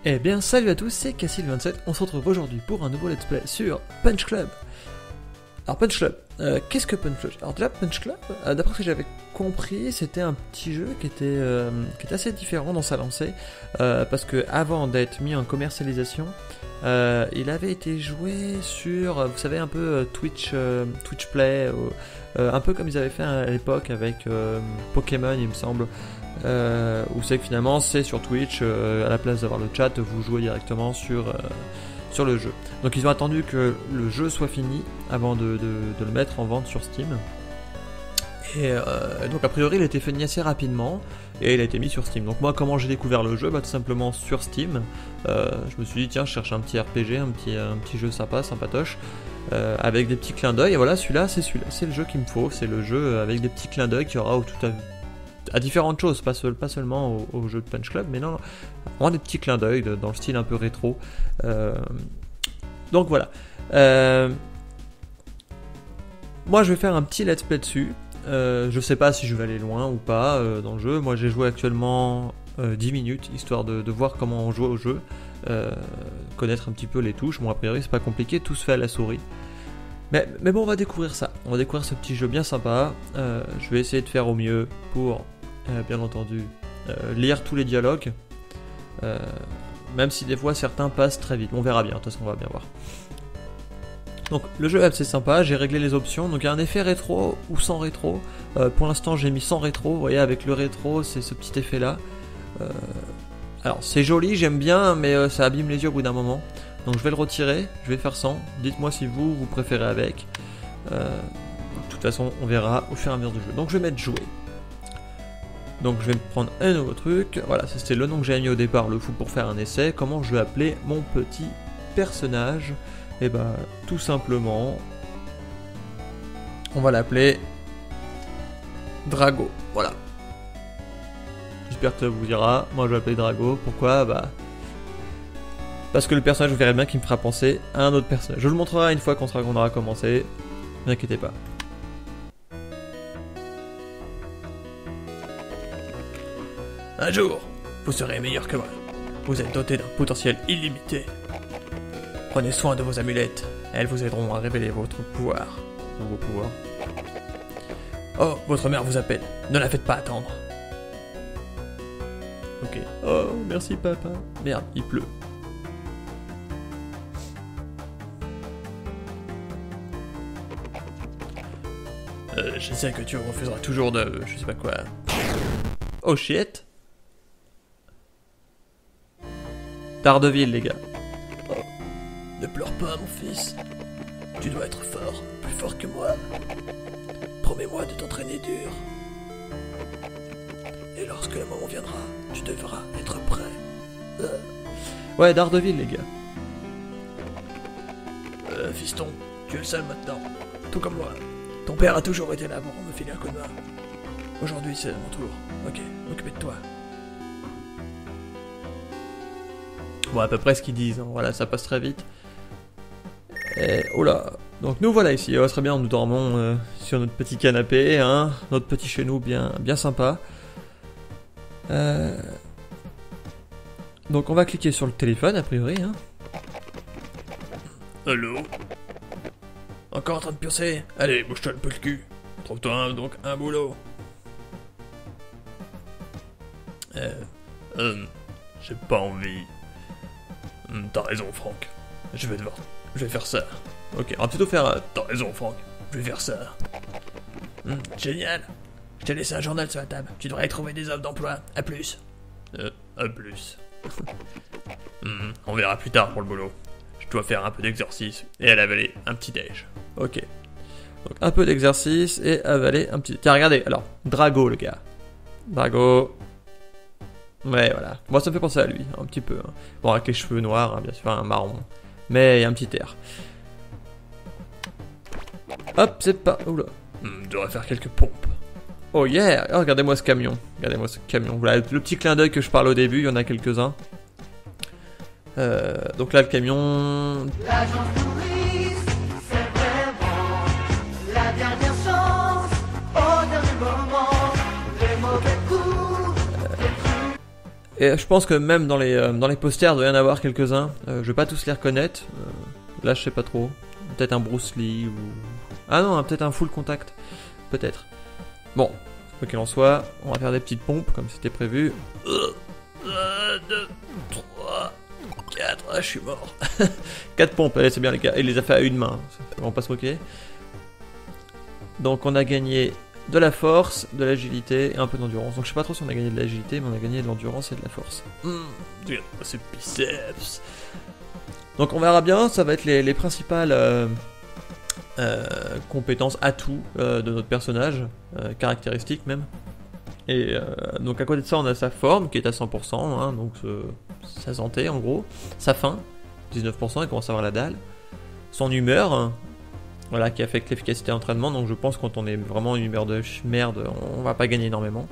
Eh bien salut à tous, c'est Cassil27, on se retrouve aujourd'hui pour un nouveau let's play sur Punch Club. Alors Punch Club, qu'est-ce que Punch Club? Alors déjà Punch Club, d'après ce que j'avais compris, c'était un petit jeu qui était assez différent dans sa lancée, parce que avant d'être mis en commercialisation, il avait été joué sur, vous savez, un peu Twitch Play, un peu comme ils avaient fait à l'époque avec Pokémon il me semble. Où c'est que finalement c'est sur Twitch, à la place d'avoir le chat, vous jouez directement sur le jeu. Donc ils ont attendu que le jeu soit fini avant de le mettre en vente sur Steam. Et donc a priori il a été fini assez rapidement et il a été mis sur Steam. Donc moi comment j'ai découvert le jeu? Tout simplement sur Steam. Je me suis dit tiens je cherche un petit RPG, un petit jeu sympa, sympatoche. Avec des petits clins d'œil, et voilà celui-là, c'est le jeu qu'il me faut, c'est le jeu avec des petits clins d'œil qui aura tout à différentes choses, pas seulement au jeu de Punch Club, mais non, vraiment des petits clins d'œil dans le style un peu rétro. Donc voilà. Moi je vais faire un petit let's play dessus. Je sais pas si je vais aller loin ou pas dans le jeu. Moi j'ai joué actuellement 10 minutes, histoire de voir comment on joue au jeu. Connaître un petit peu les touches. Bon a priori c'est pas compliqué, tout se fait à la souris. Mais bon, on va découvrir ça. On va découvrir ce petit jeu bien sympa. Je vais essayer de faire au mieux pour, bien entendu, lire tous les dialogues. Même si des fois certains passent très vite. On verra bien, de toute façon on va bien voir. Donc le jeu est assez sympa, j'ai réglé les options. Donc il y a un effet rétro ou sans rétro. Pour l'instant j'ai mis sans rétro. Vous voyez, avec le rétro, c'est ce petit effet là. Alors c'est joli, j'aime bien, mais ça abîme les yeux au bout d'un moment. Donc je vais le retirer, je vais faire sans. Dites-moi si vous préférez avec. De toute façon, on verra au fur et à mesure du jeu. Donc je vais mettre jouer. Donc je vais me prendre un nouveau truc. Voilà, ça c'était le nom que j'avais mis au départ, le fou, pour faire un essai. Comment je vais appeler mon petit personnage? Et bah tout simplement, on va l'appeler Drago. Voilà. J'espère que ça vous ira. Moi je vais l'appeler Drago. Pourquoi? Parce que le personnage, vous verrez bien qu'il me fera penser à un autre personnage. Je le montrerai une fois qu'on aura commencé. Ne inquiétez pas. Un jour, vous serez meilleur que moi. Vous êtes doté d'un potentiel illimité. Prenez soin de vos amulettes. Elles vous aideront à révéler votre pouvoir. Ou vos pouvoirs. Oh, votre mère vous appelle. Ne la faites pas attendre. Ok. Oh, merci papa. Merde, il pleut. Je sais que tu refuseras toujours de... je sais pas quoi. Oh shit. Daredevil, les gars. Oh. Ne pleure pas, mon fils. Tu dois être fort, plus fort que moi. Promets-moi de t'entraîner dur. Et lorsque le moment viendra, tu devras être prêt. Ouais, Daredevil, les gars. Fiston, tu es le seul maintenant. Tout comme moi. Ton père a toujours été là pour me filer un coup de main. Aujourd'hui, c'est mon tour. Ok, m'occuper de toi. Bon, à peu près ce qu'ils disent. Hein. Voilà, ça passe très vite. Et oh là. Donc nous voilà ici. Très bien, nous dormons sur notre petit canapé, hein, notre petit chez nous bien sympa. Donc on va cliquer sur le téléphone a priori. Hein. Allô? Encore en train de pioncer? Allez, bouge-toi un peu le cul. Trouve-toi donc un boulot. J'ai pas envie. T'as raison, Franck. Je vais faire ça. Ok, on va plutôt faire... T'as raison, Franck. Je vais faire ça. Génial. Je t'ai laissé un journal sur la table. Tu devrais y trouver des offres d'emploi. À plus. À plus. On verra plus tard pour le boulot. Je dois faire un peu d'exercice et aller avaler un petit déj. Ok. Donc un peu d'exercice et avaler un petit... Tiens, regardez, alors, Drago, le gars. Drago. Ouais, voilà. Moi, ça me fait penser à lui, un petit peu. Hein. Bon, avec les cheveux noirs, hein, bien sûr, un marron. Mais il y a un petit air. Hop, c'est pas... Oula. Je devrais faire quelques pompes. Oh yeah. Oh, regardez-moi ce camion. Regardez-moi ce camion. Voilà, le petit clin d'œil que je parle au début, il y en a quelques-uns. Donc là, le camion... L'agence touriste, c'est vraiment la dernière chance. Au dernier moment, les mauvais coups. Et je pense que même dans les posters, il doit y en avoir quelques-uns. Je vais pas tous les reconnaître. Là, je sais pas trop. Peut-être un Bruce Lee ou... Ah non, peut-être un Full Contact. Peut-être. Bon, quoi qu'il en soit, on va faire des petites pompes comme c'était prévu. 1, 2, 3, 4. Ah, je suis mort. 4 pompes, allez, c'est bien les gars. Il les a fait à une main. On va pas se moquer. Donc, on a gagné de la force, de l'agilité et un peu d'endurance. Donc, je sais pas trop si on a gagné de l'agilité, mais on a gagné de l'endurance et de la force. C'est biceps. Donc, on verra bien. Ça va être les principales compétences, atouts de notre personnage, caractéristiques même. Et donc à côté de ça, on a sa forme qui est à 100%, hein, donc sa santé en gros, sa faim, 19%, il commence à avoir la dalle, son humeur, hein, voilà, qui affecte l'efficacité d'entraînement, donc je pense que quand on est vraiment une humeur de merde, on va pas gagner énormément.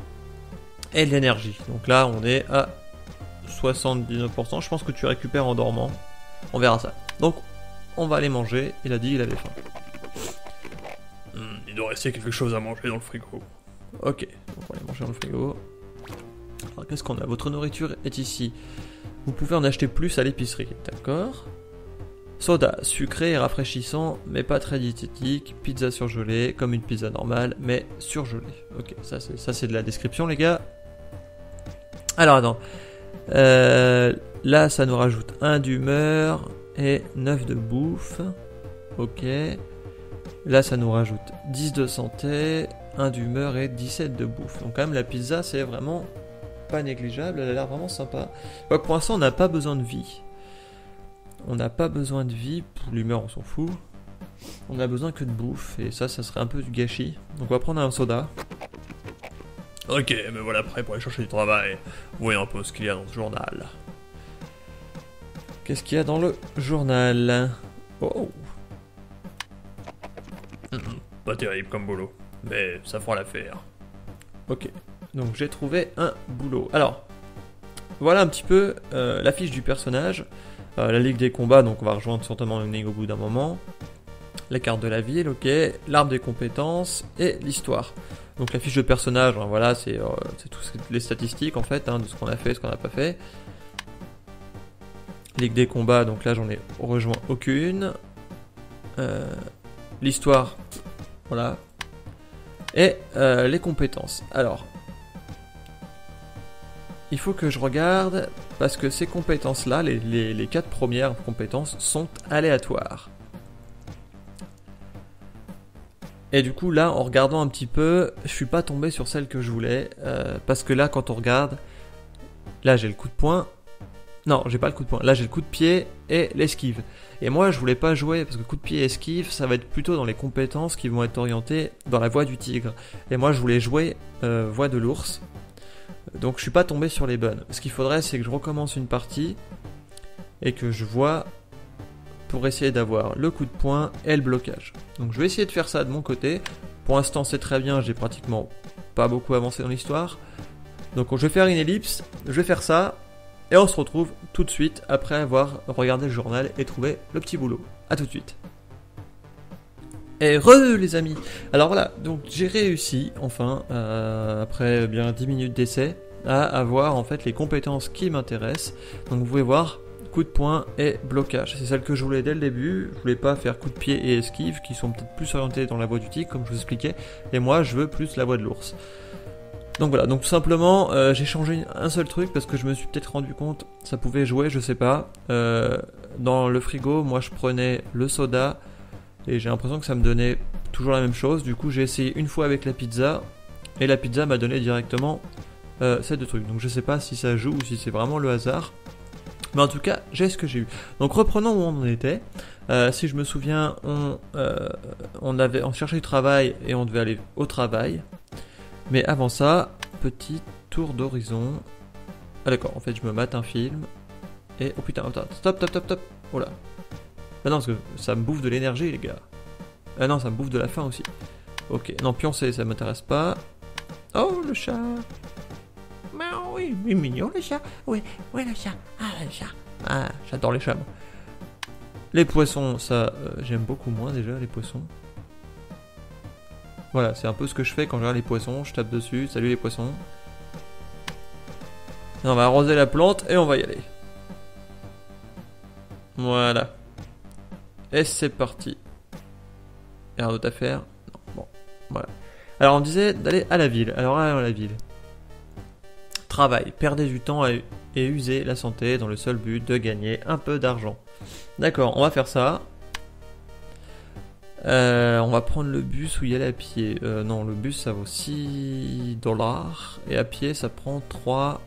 Et l'énergie, donc là on est à 79%, je pense que tu récupères en dormant, on verra ça. Donc on va aller manger, il a dit il avait faim. Il doit rester quelque chose à manger dans le frigo. Ok, donc on va aller manger dans le frigo. Alors qu'est-ce qu'on a? Votre nourriture est ici. Vous pouvez en acheter plus à l'épicerie, d'accord. Soda, sucré et rafraîchissant, mais pas très diététique. Pizza surgelée, comme une pizza normale, mais surgelée. Ok, ça c'est de la description les gars. Alors attends. Là ça nous rajoute 1 d'humeur et 9 de bouffe. Ok. Là ça nous rajoute 10 de santé, 1 d'humeur et 17 de bouffe. Donc quand même la pizza c'est vraiment pas négligeable, elle a l'air vraiment sympa. Donc, pour l'instant on n'a pas besoin de vie. On n'a pas besoin de vie, pour l'humeur on s'en fout. On a besoin que de bouffe et ça serait un peu du gâchis. Donc on va prendre un soda. Ok, me voilà prêt pour aller chercher du travail. Voyons un peu ce qu'il y a dans ce journal. Qu'est-ce qu'il y a dans le journal? Oh. Pas terrible comme boulot, mais ça fera l'affaire. Ok, donc j'ai trouvé un boulot. Alors, voilà un petit peu la fiche du personnage. La ligue des combats, donc on va rejoindre certainement une ligue au bout d'un moment. La carte de la ville, ok. L'arbre des compétences et l'histoire. Donc la fiche de personnage, hein, voilà, c'est toutes les statistiques en fait, hein, de ce qu'on a fait, ce qu'on n'a pas fait. Ligue des combats, donc là j'en ai rejoint aucune. L'histoire, voilà. Et les compétences. Alors, il faut que je regarde, parce que ces compétences-là, les 4 premières compétences, sont aléatoires. Et du coup, là, en regardant un petit peu, je suis pas tombé sur celle que je voulais, parce que là, quand on regarde, là j'ai le coup de poing. Non, j'ai pas le coup de poing. Là, j'ai le coup de pied et l'esquive. Et moi, je voulais pas jouer parce que coup de pied et esquive, ça va être plutôt dans les compétences qui vont être orientées dans la voie du tigre. Et moi, je voulais jouer voie de l'ours. Donc, je suis pas tombé sur les bonnes. Ce qu'il faudrait, c'est que je recommence une partie et que je vois pour essayer d'avoir le coup de poing et le blocage. Donc, je vais essayer de faire ça de mon côté. Pour l'instant, c'est très bien. J'ai pratiquement pas beaucoup avancé dans l'histoire. Donc, je vais faire une ellipse. Je vais faire ça. Et on se retrouve tout de suite après avoir regardé le journal et trouvé le petit boulot. A tout de suite. Et les amis. Alors voilà, donc j'ai réussi, enfin, après bien 10 minutes d'essai, à avoir en fait les compétences qui m'intéressent. Donc vous pouvez voir, coup de poing et blocage. C'est celle que je voulais dès le début. Je voulais pas faire coup de pied et esquive, qui sont peut-être plus orientés dans la voie du tigre, comme je vous expliquais. Et moi, je veux plus la voie de l'ours. Donc voilà, donc tout simplement, j'ai changé un seul truc parce que je me suis peut-être rendu compte, ça pouvait jouer, je sais pas. Dans le frigo, moi je prenais le soda et j'ai l'impression que ça me donnait toujours la même chose. Du coup, j'ai essayé une fois avec la pizza et la pizza m'a donné directement ces deux trucs. Donc je sais pas si ça joue ou si c'est vraiment le hasard. Mais en tout cas, j'ai ce que j'ai eu. Donc reprenons où on en était. Si je me souviens, on cherchait du travail et on devait aller au travail. Mais avant ça, petit tour d'horizon. Ah d'accord, en fait je me mate un film. Et oh putain, attends, stop. Oh là. Ah non, parce que ça me bouffe de l'énergie les gars. Ah non, ça me bouffe de la faim aussi. Ok, non, pioncer, ça m'intéresse pas. Oh le chat. Miaou, oui, il est mignon le chat. Oui, le chat. Ah le chat. Ah, j'adore les chats. Moi. Les poissons, ça, j'aime beaucoup moins déjà les poissons. Voilà, c'est un peu ce que je fais quand je regarde les poissons, je tape dessus, salut les poissons. Et on va arroser la plante et on va y aller. Voilà. Et c'est parti. Et rien d'autre à faire? Non, bon, voilà. Alors on me disait d'aller à la ville. Alors allons à la ville. Travail, perdez du temps et usez la santé dans le seul but de gagner un peu d'argent. D'accord, on va faire ça. On va prendre le bus ou y aller à pied. Non, le bus ça vaut 6 $. Et à pied ça prend 3.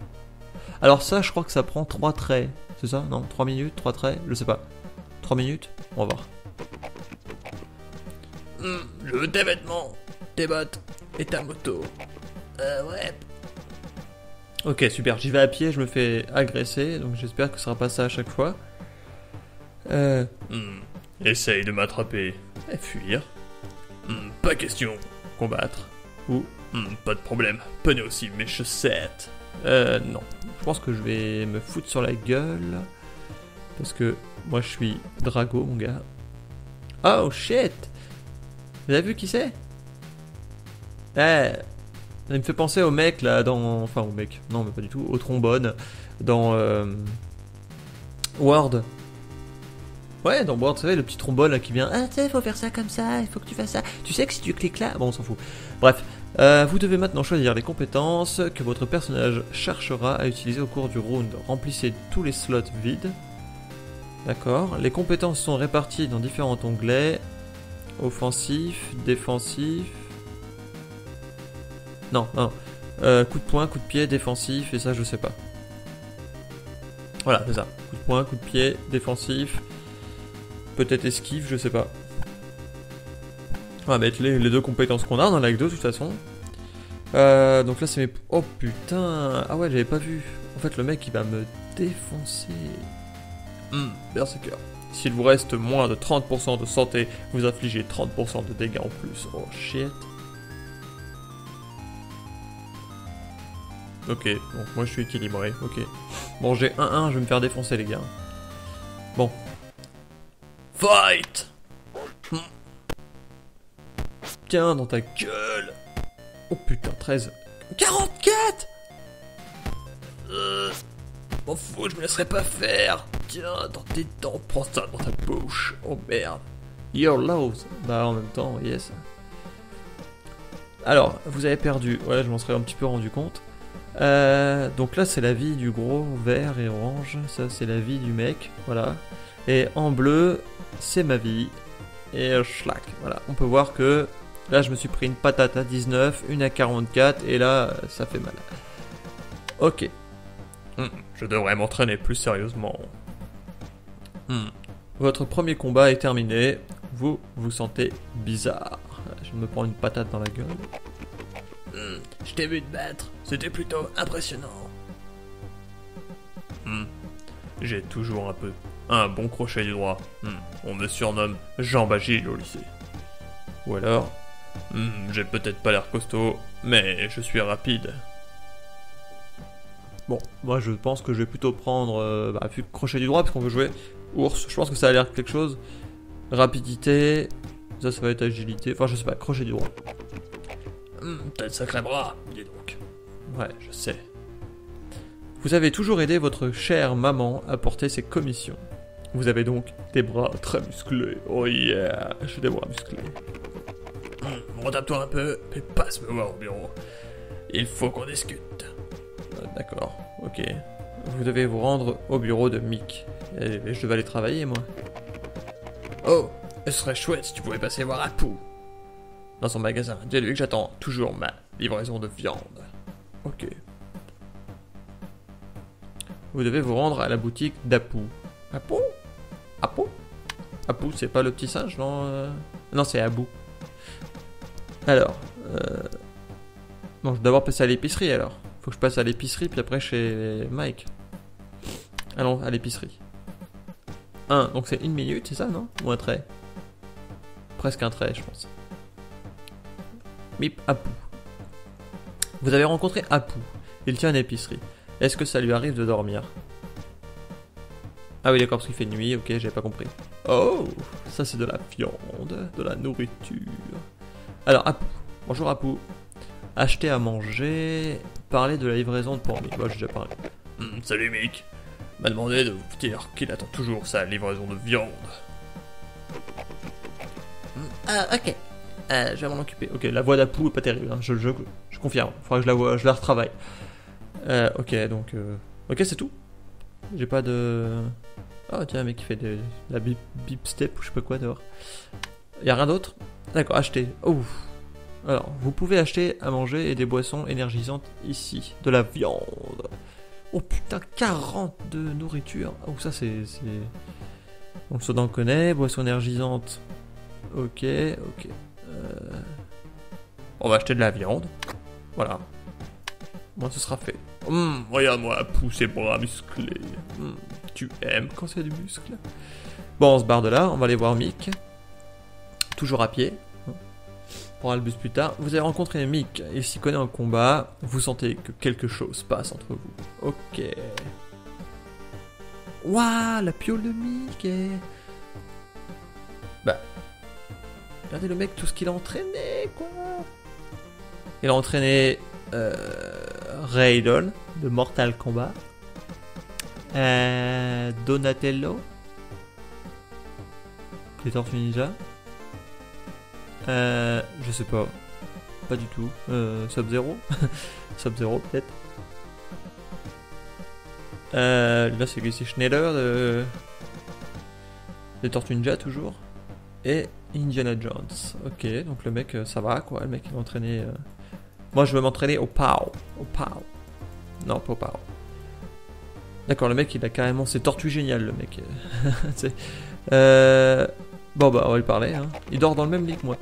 Alors ça, je crois que ça prend 3 traits. C'est ça? Non, 3 minutes, 3 traits? Je sais pas. 3 minutes? On va voir. Je veux tes vêtements, tes bottes et ta moto. Ouais. Ok, super. J'y vais à pied, je me fais agresser. Donc j'espère que ce sera pas ça à chaque fois. Essaye de m'attraper. Et fuir. Pas question. Combattre. Ou pas de problème. Prenez aussi mes chaussettes. Non. Je pense que je vais me foutre sur la gueule. Parce que moi je suis Drago, mon gars. Oh shit! Vous avez vu qui c'est? Il me fait penser au mec là dans. Enfin, au mec. Non, mais pas du tout. Au trombone. Dans. Word. Ouais, dans Word, vous savez, le petit trombone là qui vient. Ah, tu sais, faut faire ça comme ça, il faut que tu fasses ça. Tu sais que si tu cliques là. Bon, on s'en fout. Bref. Vous devez maintenant choisir les compétences que votre personnage cherchera à utiliser au cours du round. Remplissez tous les slots vides. D'accord. Les compétences sont réparties dans différents onglets. Offensif, défensif. Non, non. Coup de poing, coup de pied, défensif, et ça je sais pas. Voilà, c'est ça. Coup de poing, coup de pied, défensif. Peut-être esquive, je sais pas. On va mettre les deux compétences qu'on a dans la 2 de toute façon. Donc là c'est mes... Oh putain. Ah ouais, j'avais pas vu. En fait le mec il va me défoncer. Berserker. S'il vous reste moins de 30% de santé, vous infligez 30% de dégâts en plus. Oh shit. Ok, donc moi je suis équilibré, ok. Bon, j'ai 1-1, je vais me faire défoncer les gars. Bon. Fight! Tiens, dans ta gueule! Oh putain, 13. 44! M'en fous, je me laisserai pas faire! Tiens, dans tes dents, prends ça dans ta bouche. Oh merde. You're lost. Bah en même temps, yes. Alors, vous avez perdu. Ouais, je m'en serais un petit peu rendu compte. Donc là c'est la vie du gros vert et orange, ça c'est la vie du mec, voilà. Et en bleu c'est ma vie, et schlack, voilà. On peut voir que là je me suis pris une patate à 19, une à 44, et là ça fait mal. Ok. Je devrais m'entraîner plus sérieusement. Votre premier combat est terminé, vous vous sentez bizarre. Je me prends une patate dans la gueule. Je t'ai vu te battre, c'était plutôt impressionnant. J'ai toujours un bon crochet du droit. On me surnomme Jean Bagile au lycée. Ou alors, j'ai peut-être pas l'air costaud, mais je suis rapide. Bon, moi je pense que je vais plutôt prendre vu crochet du droit parce qu'on veut jouer ours. Je pense que ça a l'air quelque chose. Rapidité, ça va être agilité, enfin je sais pas, crochet du droit. T'as de sacrés bras, dis donc. Ouais, je sais. Vous avez toujours aidé votre chère maman à porter ses commissions. Vous avez donc des bras très musclés. Oh yeah, j'ai des bras musclés. Retape-toi un peu, et passe me voir au bureau. Il faut qu'on discute. D'accord, ok. Vous devez vous rendre au bureau de Mick. Et je devais aller travailler, moi. Oh, ce serait chouette si tu pouvais passer voir Apu. Dans son magasin, dis-lui que j'attends toujours ma livraison de viande. Ok. Vous devez vous rendre à la boutique d'Apu. Apu? Apu? Apu, c'est pas le petit singe, non Non, c'est Abu. Alors, bon, je dois d'abord passer à l'épicerie, alors. Faut que je passe à l'épicerie, puis après chez Mike. Allons, à l'épicerie. Donc c'est 1 minute, c'est ça, non? Ou un trait? Presque un trait, je pense. Mip Apu. Vous avez rencontré Apu. Il tient une épicerie. Est-ce que ça lui arrive de dormir? Ah oui, d'accord, parce qu'il fait nuit, ok, j'avais pas compris. Oh, ça c'est de la viande, de la nourriture. Alors, Apu. Bonjour Apu. Acheter à manger, parler de la livraison de Pormi. Bah, j'ai déjà parlé. Salut Mick. M'a demandé de vous dire qu'il attend toujours sa livraison de viande. Ah, ok. Je vais m'en occuper. Ok, la voix d'Apu est pas terrible, hein. Je confirme. Faudra que je la retravaille. Ok, donc... Ok, c'est tout. J'ai pas de... Oh tiens, un mec qui fait de la beep step ou je sais pas quoi dehors. Y'a rien d'autre? D'accord, acheter. Oh. Alors, vous pouvez acheter à manger et des boissons énergisantes ici. De la viande. Oh putain, 40 de nourriture. Oh, ça c'est... Donc le soda on connaît, boissons énergisantes. Ok. On va acheter de la viande. Voilà. Moi ce sera fait. Regarde-moi, pousser bras musclés. Tu aimes quand c'est du muscle. Bon, on se barre de là, on va aller voir Mick. Toujours à pied. On prendra le bus plus tard. Vous avez rencontré Mick, il s'y connaît en combat. Vous sentez que quelque chose passe entre vous. Ok. Waouh, la piole de Mick. Bah. Regardez le mec, tout ce qu'il a entraîné, quoi. Il a entraîné Raiden de Mortal Kombat. Donatello. Les Tortues Ninja. Je sais pas. Pas du tout. Sub-Zero. Sub-Zero peut-être. Là c'est Schneider de... Les Tortues Ninja toujours. Et Indiana Jones. Ok, donc le mec ça va quoi. Le mec il va entraîner... Moi je veux m'entraîner au POW. Au POW. Non, pas au POW. D'accord, le mec il a carrément... C'est tortue génial le mec. Bon bah on va lui parler. Hein. Il dort dans le même lit que moi.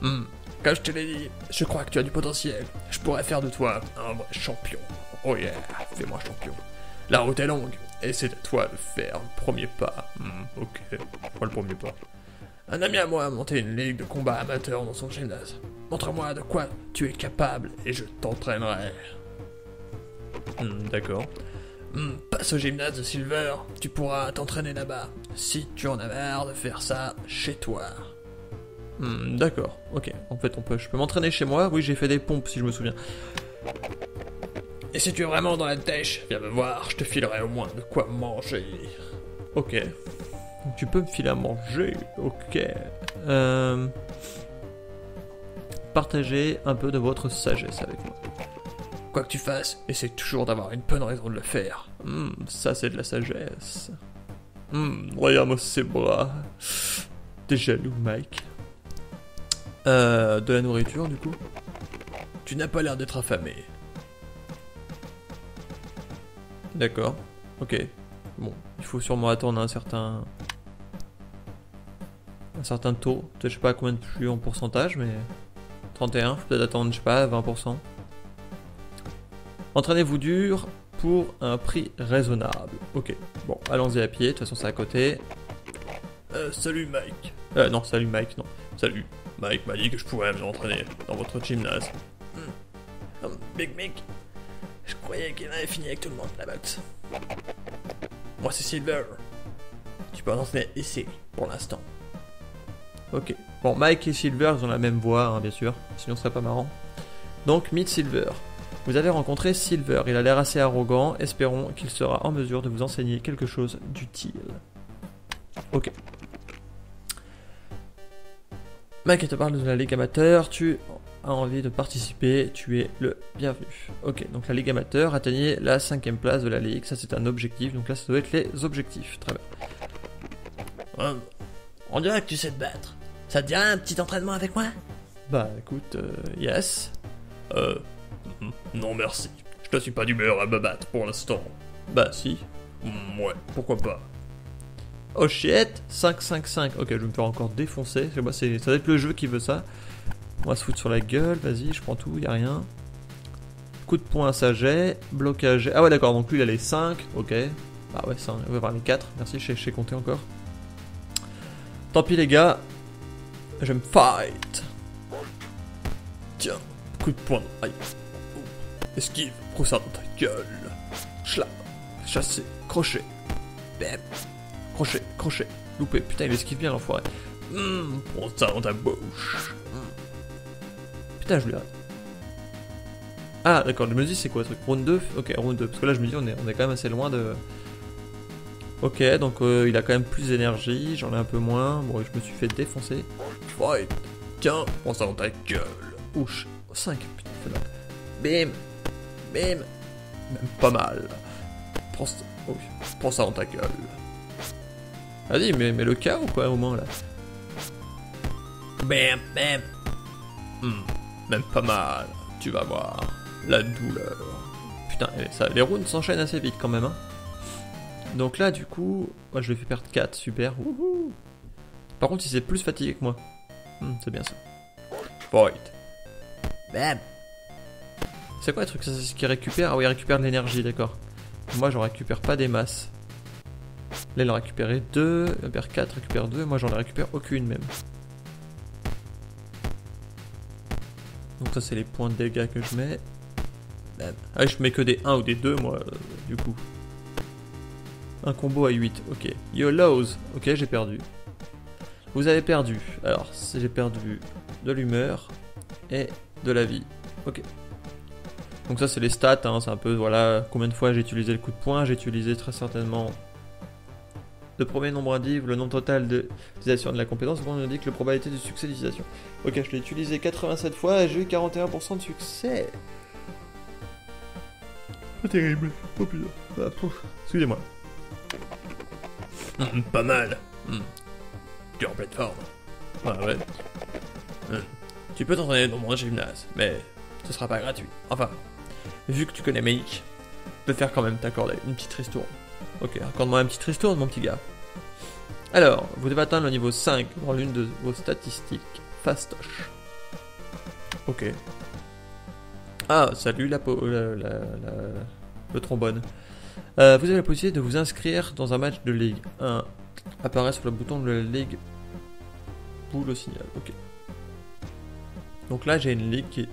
Comme je te l'ai dit, je crois que tu as du potentiel. Je pourrais faire de toi un vrai champion. Oh yeah, fais-moi champion. La route est longue, et c'est à toi de faire le premier pas. Ok, quoi le premier pas? Un ami à moi a monté une ligue de combat amateur dans son gymnase. Montre-moi de quoi tu es capable, et je t'entraînerai. D'accord. Passe au gymnase de Silver, tu pourras t'entraîner là-bas. Si tu en as marre de faire ça chez toi. D'accord, ok. En fait, je peux m'entraîner chez moi. Oui, j'ai fait des pompes si je me souviens. Et si tu es vraiment dans la dèche, viens me voir, je te filerai au moins de quoi manger. Ok. Donc tu peux me filer à manger, ok. Partagez un peu de votre sagesse avec moi. Quoi que tu fasses, essaie toujours d'avoir une bonne raison de le faire. Ça c'est de la sagesse. Regarde-moi ces bras. T'es jaloux, Mike. De la nourriture, du coup. Tu n'as pas l'air d'être affamé. D'accord. Ok. Bon, il faut sûrement attendre un certain taux. Je sais pas combien de plus en pourcentage, mais 31. Faut peut-être attendre, je sais pas, 20%. Entraînez-vous dur pour un prix raisonnable. Ok. Bon, allons-y à pied. De toute façon, c'est à côté. Salut Mike. Non, salut Mike, non. Salut. Mike m'a dit que je pourrais m'entraîner dans votre gymnase. Big Mick, je croyais qu'il avait fini avec tout le monde la boxe. Moi c'est Silver. Tu peux t'entraîner ici pour l'instant. Ok. Bon, Mike et Silver ils ont la même voix, hein, bien sûr. Sinon ce serait pas marrant. Donc, meet Silver. Vous avez rencontré Silver. Il a l'air assez arrogant. Espérons qu'il sera en mesure de vous enseigner quelque chose d'utile. Ok. Mike te parle de la Ligue Amateur, tu as envie de participer, tu es le bienvenu. Ok, donc la Ligue Amateur, atteignez la 5ème place de la Ligue, ça c'est un objectif, donc là ça doit être les objectifs, très bien. On dirait que tu sais te battre, ça te dirait un petit entraînement avec moi? Bah écoute, yes. Non merci, je ne suis pas d'humeur à me battre pour l'instant. Bah si. Ouais, pourquoi pas. Oh shit, 5-5-5. Ok, je vais me faire encore défoncer. Ça doit être le jeu qui veut ça. On va se foutre sur la gueule. Vas-y, je prends tout, y a rien. Coup de poing, ça j'ai. Blocage. Ah ouais, d'accord, donc lui il a les 5. Ok. Ah ouais, 5. On va voir les 4. Merci, je sais compter encore. Tant pis, les gars. Je me fight. Tiens, coup de poing. Aïe. Esquive, prends ça dans ta gueule. Schlap. Chasser. Crochet. Bam. Crochet, crochet, loupé, putain il esquive bien l'enfoiré. Prends ça dans ta bouche. Putain je lui ai... Ah d'accord, je me dis c'est quoi ce truc? Round 2? Ok, round 2, parce que là je me dis on est quand même assez loin de... Ok, donc il a quand même plus d'énergie, j'en ai un peu moins. Bon, je me suis fait défoncer. Fight. Tiens, prends ça dans ta gueule. Ouch, 5, putain, fait mal. Bim. Bim. Même pas mal. Prends ça dans ta gueule. Vas-y, mais le cas ou quoi au moins là? Bam, bam. Même pas mal. Tu vas voir. La douleur. Putain, les rounds s'enchaînent assez vite quand même, hein. Donc là, du coup, moi je lui ai fait perdre 4, super. Wouhou. Par contre, il s'est plus fatigué que moi. C'est bien ça. Fight. Bam. C'est quoi le truc? C'est ce qui récupère? Ah oui, il récupère de l'énergie, d'accord. Moi, j'en récupère pas des masses. Là, il en a récupéré 2. Il perd 4, récupère 2. Moi, j'en récupère aucune même. Donc ça, c'est les points de dégâts que je mets. Bam. Ah oui, je mets que des 1 ou des 2, moi, du coup. Un combo à 8, ok. YOLOs, ok, j'ai perdu. Vous avez perdu. Alors, j'ai perdu de l'humeur et de la vie. Ok. Donc ça, c'est les stats, hein, c'est un peu, voilà, combien de fois j'ai utilisé le coup de poing. J'ai utilisé très certainement le premier nombre indique le nombre total d'utilisation de la compétence. Bon, on indique la probabilité de succès d'utilisation. Ok, je l'ai utilisé 87 fois et j'ai eu 41% de succès. Pas terrible. Oh putain. Ah, excusez-moi. Pas mal. Tu es en pleine forme. Ah ouais. Tu peux t'entraîner dans mon gymnase, mais ce sera pas gratuit. Enfin, vu que tu connais Meik, je peux faire quand même t'accorder une petite ristourne. Ok, accorde-moi une petite ristourne, mon petit gars. Alors, vous devez atteindre le niveau 5 dans l'une de vos statistiques fastoche. Ok. Ah, salut le trombone. Vous avez la possibilité de vous inscrire dans un match de Ligue 1. Apparaît sur le bouton de la Ligue boule au signal. Ok. Donc là, j'ai une ligue qui est...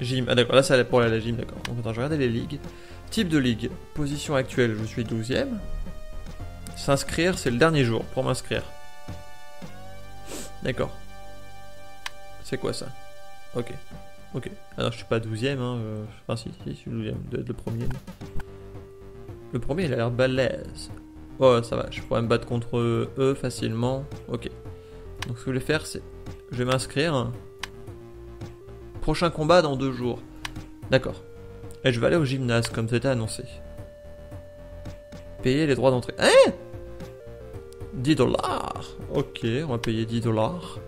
Gym. Ah d'accord, là c'est pour la gym, d'accord. Donc attends, je vais regarder les ligues. Type de ligue. Position actuelle, je suis 12ème. S'inscrire, c'est le dernier jour pour m'inscrire. D'accord. C'est quoi ça? Ok. Ok. Alors je suis pas 12ème, hein. Enfin si, je suis 12ème. De le premier. Le premier, il a l'air balèze. Oh, ça va, je pourrais me battre contre eux facilement. Ok. Donc ce que je vais faire, c'est... Je vais m'inscrire. Prochain combat dans 2 jours. D'accord. Et je vais aller au gymnase, comme c'était annoncé. Payer les droits d'entrée. Hein? 10$. Ok, on va payer 10$.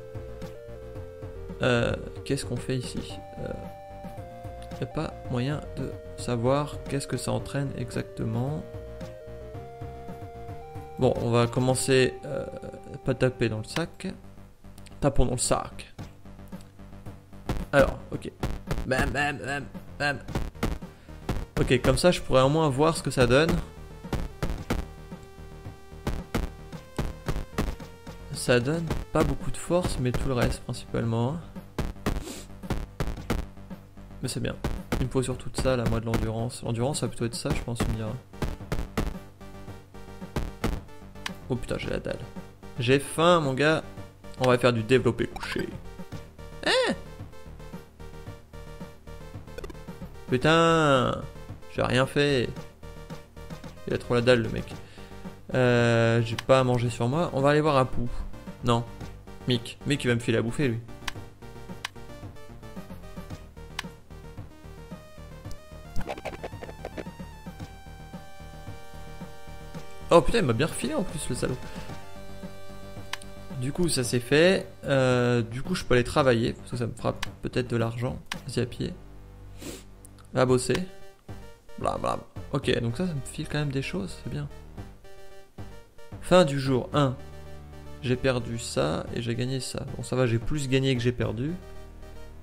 Qu'est-ce qu'on fait ici? Il n'y a pas moyen de savoir qu'est-ce que ça entraîne exactement. Bon, on va commencer... pas taper dans le sac. Tapons dans le sac. Alors, ok. Bam, bam, bam, bam. Ok, comme ça, je pourrais au moins voir ce que ça donne. Ça donne pas beaucoup de force, mais tout le reste, principalement. Mais c'est bien. Il me faut surtout de ça, là, moi, de l'endurance. L'endurance, ça va plutôt être ça, je pense, tu me diras. Oh putain, j'ai la dalle. J'ai faim, mon gars. On va faire du développé couché. Hein? Putain, j'ai rien fait. Il a trop la dalle, le mec. J'ai pas à manger sur moi. On va aller voir Apu. Non, Mick. Mick, il va me filer à bouffer, lui. Oh putain, il m'a bien refilé en plus, le salaud. Du coup, ça c'est fait. Du coup, je peux aller travailler, parce que ça me fera peut-être de l'argent. Vas-y, à pied. Va bosser. Blablabla. Ok, donc ça me file quand même des choses, c'est bien. Fin du jour 1. J'ai perdu ça et j'ai gagné ça. Bon, ça va, j'ai plus gagné que j'ai perdu.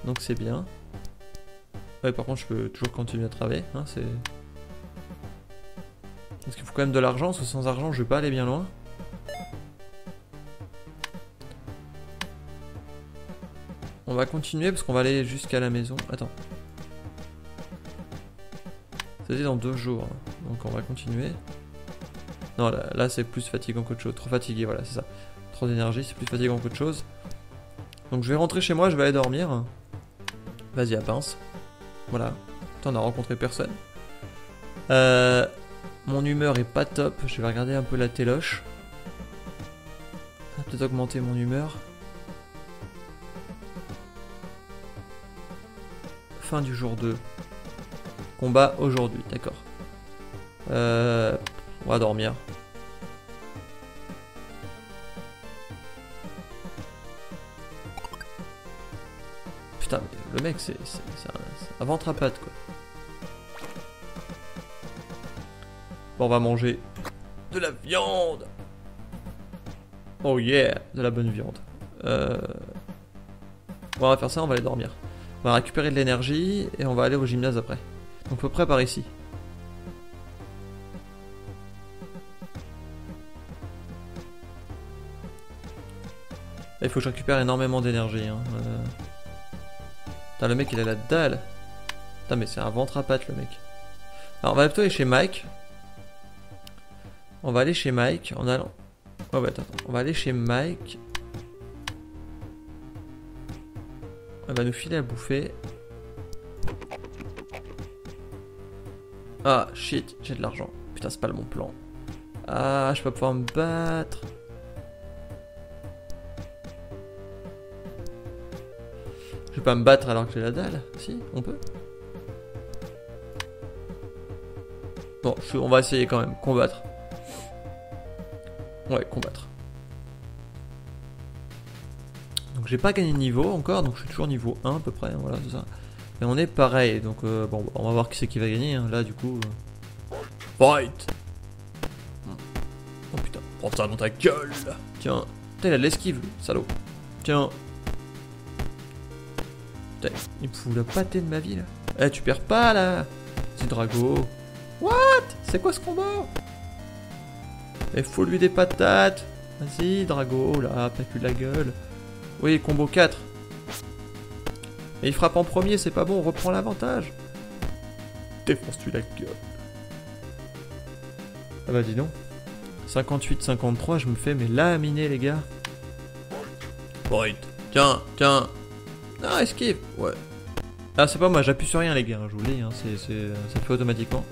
Donc c'est bien. Ouais, par contre, je peux toujours continuer à travailler. Hein, c'est... Parce qu'il faut quand même de l'argent, parce que sans argent, je vais pas aller bien loin. On va continuer parce qu'on va aller jusqu'à la maison. Attends. C'était dans 2 jours. Donc on va continuer. Non, là c'est plus fatigant qu'autre chose. Trop fatigué, voilà, c'est ça. Trop d'énergie, c'est plus fatigant qu'autre chose. Donc je vais rentrer chez moi, je vais aller dormir. Vas-y, à pince. Voilà. Putain, on a rencontré personne. Mon humeur est pas top. Je vais regarder un peu la téloche. Ça va peut-être augmenter mon humeur. Fin du jour 2. Combat aujourd'hui, d'accord. On va dormir. Putain, mais le mec, c'est un ventre à pattes, quoi. Bon, on va manger de la viande. Oh yeah, de la bonne viande. Bon, on va faire ça, on va aller dormir. On va récupérer de l'énergie et on va aller au gymnase après. Donc à peu près par ici. Là, il faut que je récupère énormément d'énergie. Hein. Putain, le mec il a la dalle. Putain, mais c'est un ventre à pattes le mec. Alors on va plutôt aller chez Mike. On va aller chez Mike en allant... Oh bah attends, on va aller chez Mike. Elle va nous filer à bouffer. Ah shit, j'ai de l'argent. Putain, c'est pas le bon plan. Ah, je vais pas pouvoir me battre. Je vais pas me battre alors que j'ai la dalle. Si, on peut. Bon, on va essayer quand même. Combattre. Ouais, combattre. Donc j'ai pas gagné de niveau encore, donc je suis toujours niveau 1 à peu près, voilà, c'est ça. Et on est pareil, donc bon, on va voir qui c'est qui va gagner, hein. Là du coup... Fight. Oh putain, prends ça dans ta gueule. Tiens, putain il a de l'esquive, salaud. Tiens. Putain, il me fout la pâtée de ma vie là. Eh, tu perds pas là. Petit Drago. What? C'est quoi ce combat? Eh, faut lui des patates. Vas-y, Drago, là, t'as plus de la gueule. Oui, combo 4. Mais il frappe en premier, c'est pas bon, on reprend l'avantage. Défonce-tu la gueule. Ah bah dis donc. 58-53, je me fais mais laminer les gars. Fight. Tiens, tiens. Ah, esquive. Ouais. Ah, c'est pas moi, j'appuie sur rien les gars, je vous le dis, hein, ça le fait automatiquement.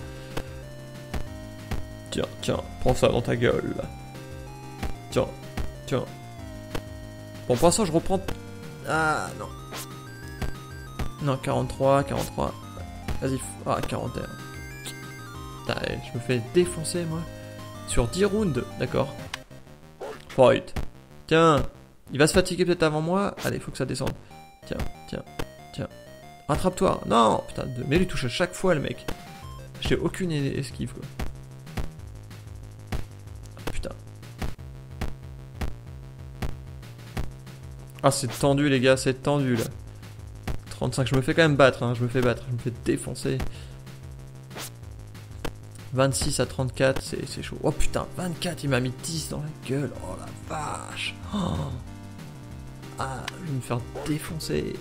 Tiens, tiens, prends ça dans ta gueule. Tiens, tiens. Bon, pour l'instant, je reprends... Ah, non. Non, 43, 43. Vas-y, ah, 41. Putain, je me fais défoncer, moi. Sur 10 rounds, d'accord. Fight. Tiens, il va se fatiguer peut-être avant moi. Allez, faut que ça descende. Tiens, tiens, tiens. Rattrape-toi. Non, putain, mais lui touche à chaque fois, le mec. J'ai aucune esquive, quoi. Putain. Ah, c'est tendu, les gars, c'est tendu, là. 35, je me fais quand même battre, hein, je me fais battre, je me fais défoncer. 26 à 34, c'est chaud. Oh putain, 24, il m'a mis 10 dans la gueule. Oh la vache. Oh. Ah, je vais me faire défoncer.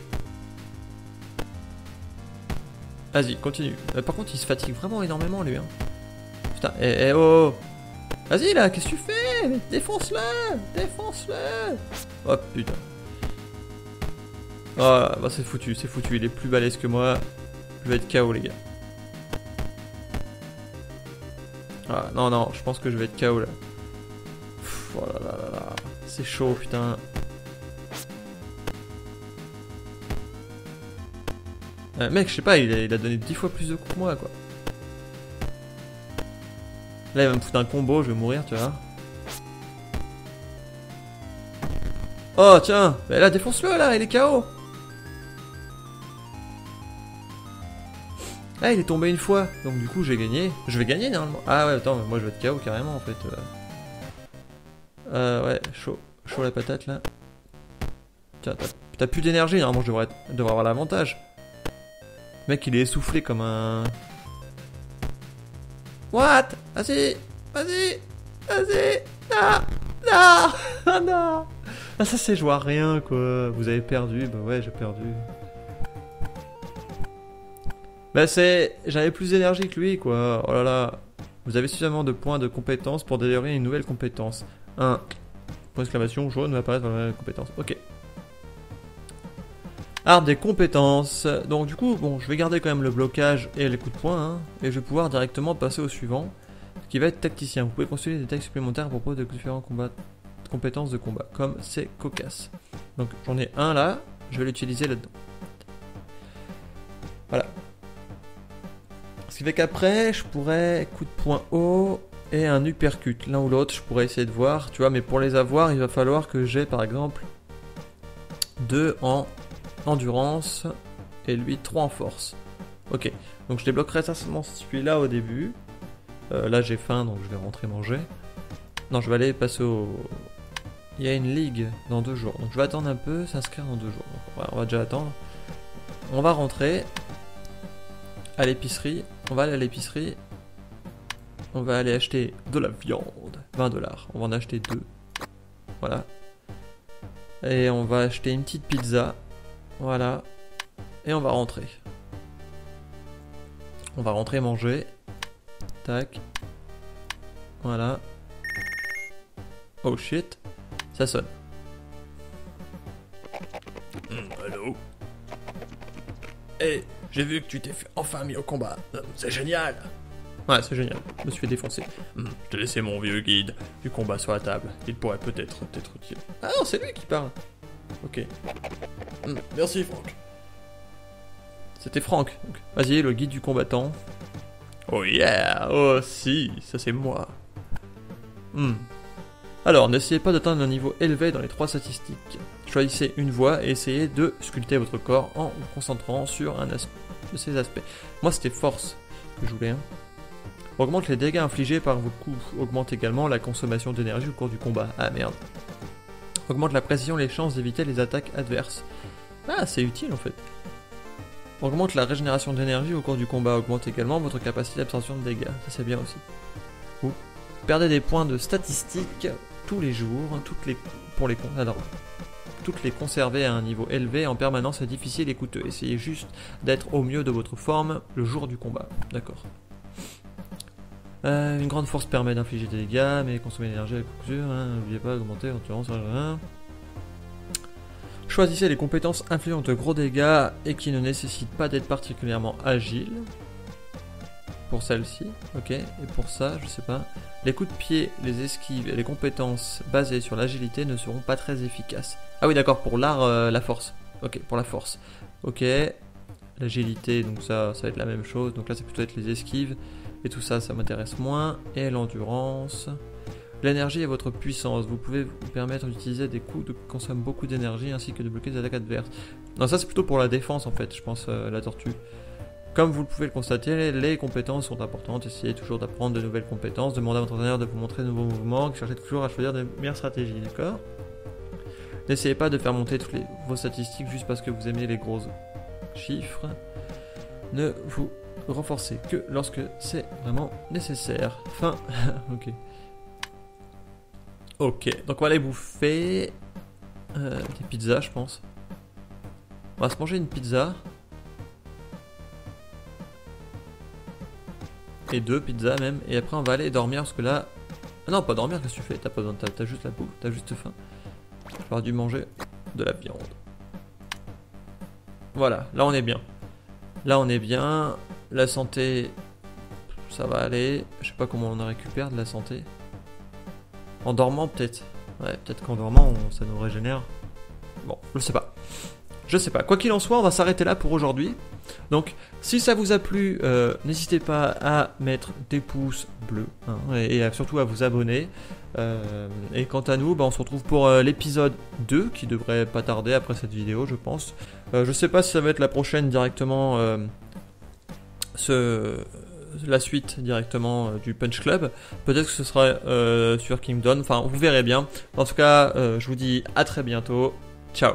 Vas-y, continue. Par contre, il se fatigue vraiment énormément, lui. Hein. Putain, oh. Vas-y, là, qu'est-ce que tu fais? Défonce-le. Défonce-le. Oh putain. Oh, bah c'est foutu, c'est foutu. Il est plus balèze que moi. Je vais être KO, les gars. Ah, non, non, je pense que je vais être KO là. Pff, oh là là là là. C'est chaud, putain. Mec, je sais pas, il a donné 10 fois plus de coups que moi, quoi. Là, il va me foutre un combo, je vais mourir, tu vois. Oh, tiens. Mais là, défonce-le, là, il est KO. Ah, il est tombé une fois, donc du coup j'ai gagné. Je vais gagner normalement. Ah ouais, attends, mais moi je vais être KO carrément en fait. Ouais, chaud la patate là. Tiens, t'as plus d'énergie, normalement je devrais avoir l'avantage. Le mec il est essoufflé comme un... What? Vas-y, vas-y, vas-y. Non, non, ah non. Ah ça c'est jouer à rien quoi. Vous avez perdu, bah ouais j'ai perdu. Bah c'est... J'avais plus d'énergie que lui quoi, oh là là. Vous avez suffisamment de points de compétence pour délivrer une nouvelle compétence. 1. Point d'exclamation jaune va apparaître dans la nouvelle compétence. Ok. Arbre des compétences. Donc du coup, bon, je vais garder quand même le blocage et les coups de poing, hein, et je vais pouvoir directement passer au suivant, qui va être tacticien. Vous pouvez construire des tags supplémentaires à propos de différents compétences de combat, comme c'est cocasse. Donc j'en ai un là, je vais l'utiliser là-dedans. Voilà. Ce qui fait qu'après, je pourrais coup de poing haut et un uppercut. L'un ou l'autre, je pourrais essayer de voir, tu vois, mais pour les avoir, il va falloir que j'ai par exemple 2 en endurance et lui 3 en force. Ok, donc je débloquerai certainement celui-là au début. Là j'ai faim, donc je vais rentrer manger. Non, je vais aller passer au... Il y a une ligue dans 2 jours, donc je vais attendre un peu, s'inscrire dans 2 jours. Donc, on va déjà attendre. On va rentrer à l'épicerie. On va aller à l'épicerie. On va aller acheter de la viande. 20 $. On va en acheter 2. Voilà. Et on va acheter une petite pizza. Voilà. Et on va rentrer. On va rentrer manger. Tac. Voilà. Oh shit. Ça sonne. Allô? Hey, j'ai vu que tu t'es fait enfin mis au combat. C'est génial. Ouais, c'est génial. Je me suis fait défoncer. Je t'ai laissé mon vieux guide du combat sur la table. Il pourrait peut-être t'être utile. Ah non, c'est lui qui parle. Ok. Merci Franck. C'était Franck. Donc, vas-y, le guide du combattant. Oh yeah. Oh si, ça c'est moi. Alors, n'essayez pas d'atteindre un niveau élevé dans les 3 statistiques. Choisissez une voie et essayez de sculpter votre corps en vous concentrant sur un de ces aspects. Moi, c'était force que je voulais. Hein. Augmente les dégâts infligés par vos coups. Augmente également la consommation d'énergie au cours du combat. Ah merde. Augmente la précision et les chances d'éviter les attaques adverses. Ah, c'est utile en fait. Augmente la régénération d'énergie au cours du combat. Augmente également votre capacité d'absorption de dégâts. Ça, c'est bien aussi. Vous perdez des points de statistiques tous les jours, toutes les conserver à un niveau élevé en permanence est difficile et coûteux. Essayez juste d'être au mieux de votre forme le jour du combat. D'accord. Une grande force permet d'infliger des dégâts, mais consommer l'énergie avec coup sûr. N'oubliez pas d'augmenter l'endurance. Choisissez les compétences infligeant de gros dégâts et qui ne nécessitent pas d'être particulièrement agile. Pour celle-ci, ok. Et pour ça, je sais pas. Les coups de pied, les esquives et les compétences basées sur l'agilité ne seront pas très efficaces. Ah oui, d'accord, pour l'art, la force. Ok, pour la force. Ok. L'agilité, donc ça va être la même chose. Donc là, c'est plutôt être les esquives. Et tout ça, ça m'intéresse moins. Et l'endurance. L'énergie est votre puissance. Vous pouvez vous permettre d'utiliser des coups qui consomment beaucoup d'énergie ainsi que de bloquer des attaques adverses. Non, ça c'est plutôt pour la défense en fait, je pense, la tortue. Comme vous pouvez le constater, les compétences sont importantes. Essayez toujours d'apprendre de nouvelles compétences. Demandez à votre entraîneur de vous montrer de nouveaux mouvements. Cherchez toujours à choisir de meilleures stratégies, d'accord? N'essayez pas de faire monter toutes vos statistiques juste parce que vous aimez les gros chiffres. Ne vous renforcez que lorsque c'est vraiment nécessaire. Fin. Ok. Ok, donc on va aller bouffer des pizzas, je pense. On va se manger une pizza. Et 2 pizzas même. Et après on va aller dormir parce que là... Ah non, pas dormir, qu'est-ce que tu fais? T'as pas besoin, t'as juste la bouffe, t'as juste faim. J'aurais dû manger de la viande. Voilà, là on est bien. Là on est bien. La santé, ça va aller. Je sais pas comment on en récupère de la santé. En dormant peut-être. Ouais, peut-être qu'en dormant ça nous régénère. Bon, je sais pas. Je sais pas. Quoi qu'il en soit, on va s'arrêter là pour aujourd'hui. Donc, si ça vous a plu, n'hésitez pas à mettre des pouces bleus hein, et surtout à vous abonner. Et quant à nous, on se retrouve pour l'épisode 2 qui devrait pas tarder après cette vidéo, je pense. Je sais pas si ça va être la prochaine directement, la suite directement du Punch Club. Peut-être que ce sera sur Kingdom. Enfin, vous verrez bien. En tout cas, je vous dis à très bientôt. Ciao.